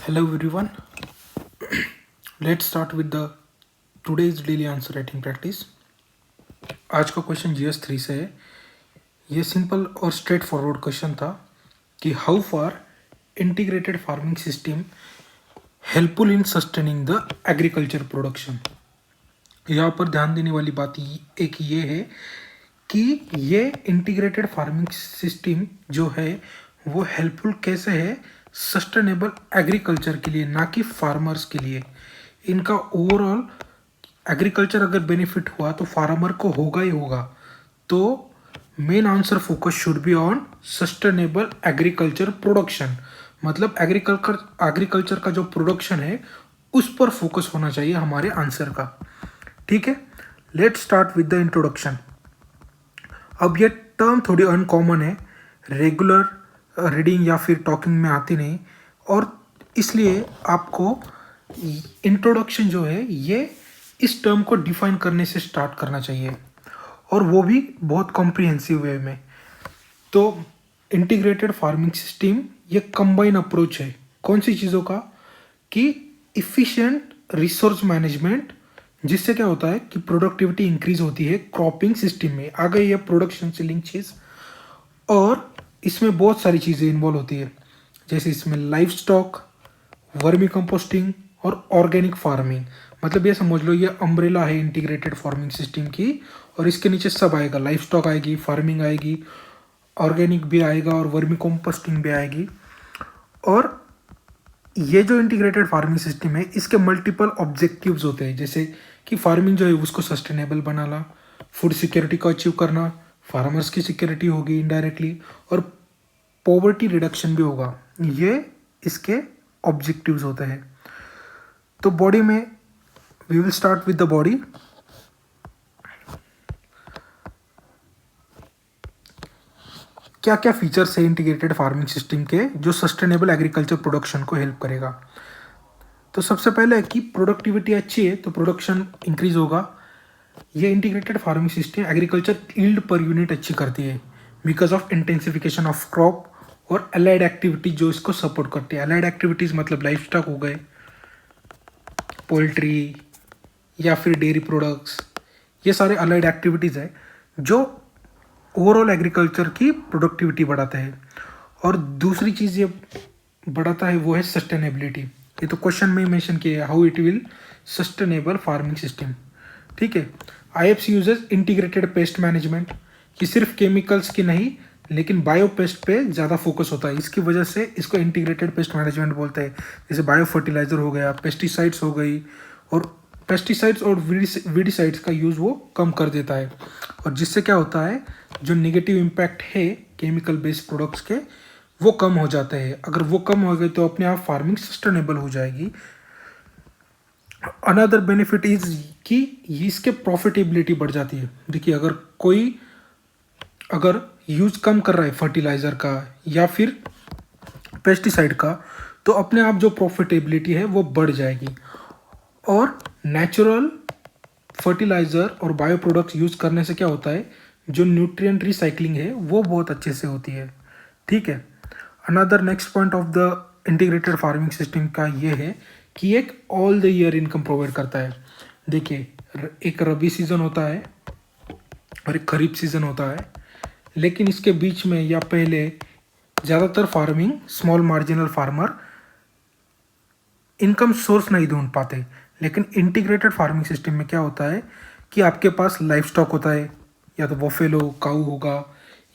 Hello everyone. Let's start with the today's daily answer writing practice. आज का question GS3 से है. ये सिंपल और स्ट्रेट फॉरवर्ड क्वेश्चन था कि how far integrated farming system helpful in sustaining the agriculture production. यहाँ पर ध्यान देने वाली बात एक ये है कि ये इंटीग्रेटेड फार्मिंग सिस्टम जो है वो हेल्पफुल कैसे है सस्टेनेबल एग्रीकल्चर के लिए, ना कि फार्मर्स के लिए. इनका ओवरऑल एग्रीकल्चर अगर बेनिफिट हुआ तो फार्मर को होगा ही होगा. तो main answer focus should be on sustainable agriculture production. मतलब एग्रीकल्चर का जो प्रोडक्शन है उस पर फोकस होना चाहिए हमारे आंसर का. ठीक है, let's start with the introduction. अब ये टर्म थोड़ी अनकॉमन है, रेगुलर रीडिंग या फिर टॉकिंग में आती नहीं, और इसलिए आपको इंट्रोडक्शन जो है ये इस टर्म को डिफाइन करने से स्टार्ट करना चाहिए, और वो भी बहुत कॉम्प्रिहेंसिव वे में. तो इंटीग्रेटेड फार्मिंग सिस्टम ये कंबाइन अप्रोच है कौन सी चीज़ों का, कि इफ़िशिएंट रिसोर्स मैनेजमेंट, जिससे क्या होता है कि प्रोडक्टिविटी इंक्रीज होती है क्रॉपिंग सिस्टम में. आ गई है प्रोडक्शन से लिंक चीज़, और इसमें बहुत सारी चीज़ें इन्वॉल्व होती है, जैसे इसमें लाइफ स्टॉक, वर्मी कंपोस्टिंग और ऑर्गेनिक फार्मिंग. मतलब ये समझ लो ये अम्ब्रेला है इंटीग्रेटेड फार्मिंग सिस्टम की, और इसके नीचे सब आएगा. लाइफ स्टॉक आएगी, फार्मिंग आएगी, ऑर्गेनिक भी आएगा और वर्मी कंपोस्टिंग भी आएगी. और ये जो इंटीग्रेटेड फार्मिंग सिस्टम है इसके मल्टीपल ऑब्जेक्टिव्स होते हैं, जैसे कि फार्मिंग जो है उसको सस्टेनेबल बनाना, फूड सिक्योरिटी को अचीव करना, फार्मर्स की सिक्योरिटी होगी इनडायरेक्टली, और पॉवर्टी रिडक्शन भी होगा. ये इसके ऑब्जेक्टिव्स होते हैं. तो बॉडी में we will start with the body. क्या क्या फीचर्स है इंटीग्रेटेड फार्मिंग सिस्टम के जो सस्टेनेबल एग्रीकल्चर प्रोडक्शन को हेल्प करेगा. तो सबसे पहले कि प्रोडक्टिविटी अच्छी है तो प्रोडक्शन इंक्रीज होगा. ये integrated farming system agriculture yield per unit अच्छी करती है because of intensification of crop और अलाइड एक्टिविटी जो इसको सपोर्ट करती है. अलाइड एक्टिविटीज़ मतलब लाइफ स्टॉक हो गए, पोल्ट्री या फिर डेयरी प्रोडक्ट्स, ये सारे अलाइड एक्टिविटीज़ है जो ओवरऑल एग्रीकल्चर की प्रोडक्टिविटी बढ़ाता है. और दूसरी चीज़ ये बढ़ाता है वो है सस्टेनेबिलिटी. ये तो क्वेश्चन में मेंशन किया है, how it will sustainable farming system. ठीक है, IFC uses integrated pest management, कि सिर्फ केमिकल्स की नहीं लेकिन बायो पेस्ट पे ज़्यादा फोकस होता है. इसकी वजह से इसको इंटीग्रेटेड पेस्ट मैनेजमेंट बोलते हैं. जैसे बायो फर्टिलाइज़र हो गया, पेस्टिसाइड्स हो गई, और पेस्टिसाइड्स और वीडिसाइड्स का यूज़ वो कम कर देता है. और जिससे क्या होता है जो नेगेटिव इम्पैक्ट है केमिकल बेस्ड प्रोडक्ट्स के वो कम हो जाते हैं. अगर वो कम हो गए तो अपने आप फार्मिंग सस्टेनेबल हो जाएगी. अनदर बेनिफिट इज कि इसके प्रॉफिटेबिलिटी बढ़ जाती है. देखिए अगर यूज़ कम कर रहा है फर्टिलाइज़र का या फिर पेस्टिसाइड का, तो अपने आप जो प्रॉफिटेबिलिटी है वो बढ़ जाएगी. और नेचुरल फर्टिलाइज़र और बायो प्रोडक्ट्स यूज़ करने से क्या होता है जो न्यूट्रिएंट रिसाइकलिंग है वो बहुत अच्छे से होती है. ठीक है, another next point of the integrated farming system का ये है कि एक all the year income provide करता है. देखिए एक रबी सीज़न होता है और एक खरीफ सीज़न होता है, लेकिन इसके बीच में या पहले ज़्यादातर farming small marginal farmer income source नहीं ढूंढ पाते. लेकिन इंटीग्रेटेड फार्मिंग सिस्टम में क्या होता है कि आपके पास लाइफ स्टॉक होता है, या तो बफेलो काऊ होगा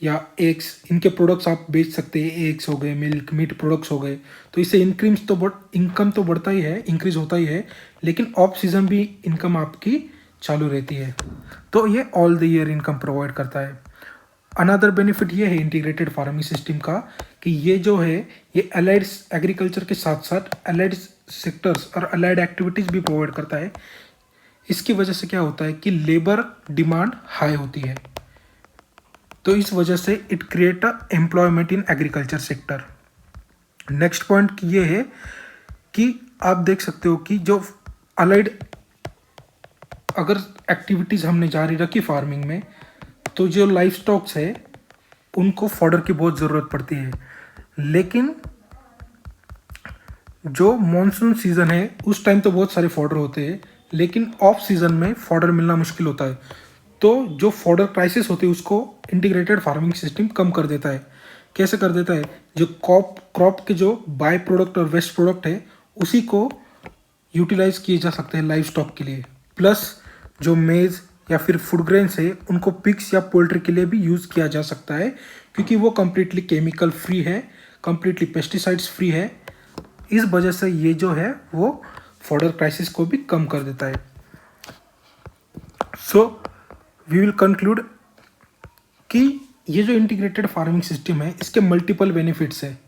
या एग्स, इनके प्रोडक्ट्स आप बेच सकते हैं. एग्स हो गए, मिल्क मीट प्रोडक्ट्स हो गए, तो इससे इनकम तो बढ़ता ही है, इंक्रीज होता ही है, लेकिन ऑफ सीजन भी इनकम आपकी चालू रहती है. तो ये all the year income provide करता है. अनदर बेनिफिट ये है इंटीग्रेटेड फार्मिंग सिस्टम का कि ये जो है ये अलाइड एग्रीकल्चर के साथ साथ अलाइड सेक्टर्स और अलाइड एक्टिविटीज़ भी प्रोवाइड करता है. इसकी वजह से क्या होता है कि लेबर डिमांड हाई होती है, तो इस वजह से it create a employment in agriculture sector. Next point ये है कि आप देख सकते हो कि जो अलाइड अगर एक्टिविटीज़ हमने जारी रखी फार्मिंग में, तो जो लाइफ स्टॉक्स है उनको फॉडर की बहुत ज़रूरत पड़ती है. लेकिन जो मॉनसून सीजन है उस टाइम तो बहुत सारे फॉडर होते हैं, लेकिन ऑफ सीजन में फॉडर मिलना मुश्किल होता है। तो जो फॉडर क्राइसिस होती है उसको इंटीग्रेटेड फार्मिंग सिस्टम कम कर देता है। कैसे कर देता है? जो क्रॉप के जो बाय प्रोडक्ट और वेस्ट प्रोडक्ट है उसी को यूटिलाइज किए जा सकते हैं लाइव स्टॉक के लिए, प्लस जो मेज या फिर फूड ग्रेन्स है उनको पिग्स या पोल्ट्री के लिए भी यूज़ किया जा सकता है, क्योंकि वो कम्प्लीटली केमिकल फ्री है, कम्प्लीटली पेस्टिसाइड्स फ्री है। इस वजह से ये जो है वो फॉडर क्राइसिस को भी कम कर देता है। सो वी विल कंक्लूड कि ये जो इंटीग्रेटेड फार्मिंग सिस्टम है इसके मल्टीपल बेनिफिट्स है,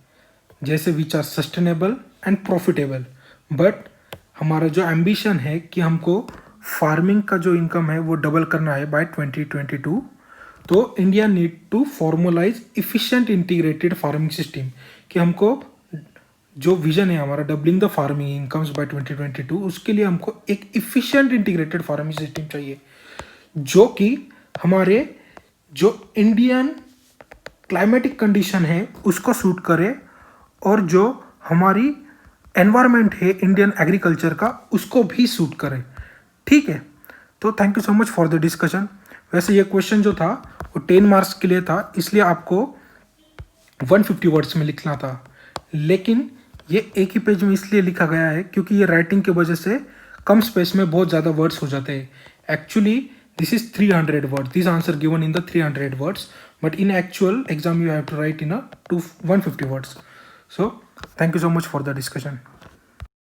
जैसे which are sustainable and profitable. But हमारा जो एम्बिशन है कि हमको फार्मिंग का जो इनकम है वो डबल करना है बाय 2022, तो India need to formalise efficient integrated farming system, कि हमको जो विजन है हमारा doubling the farming incomes by 2022, उसके लिए हमको एक इफिशिएंट इंटीग्रेटेड फार्मिंग सिस्टम चाहिए जो कि हमारे जो इंडियन क्लाइमेटिक कंडीशन है उसको सूट करे और जो हमारी एनवायरनमेंट है इंडियन एग्रीकल्चर का उसको भी सूट करे। ठीक है, तो thank you so much for the discussion. वैसे ये क्वेश्चन जो था वो 10 मार्क्स के लिए था, इसलिए आपको 150 वर्ड्स में लिखना था, लेकिन ये एक ही पेज में इसलिए लिखा गया है क्योंकि ये राइटिंग की वजह से कम स्पेस में बहुत ज़्यादा वर्ड्स हो जाते हैं। Actually this is 300 words, this answer given in the 300 words, but in actual exam you have to write in a 150 words. So thank you so much for the discussion.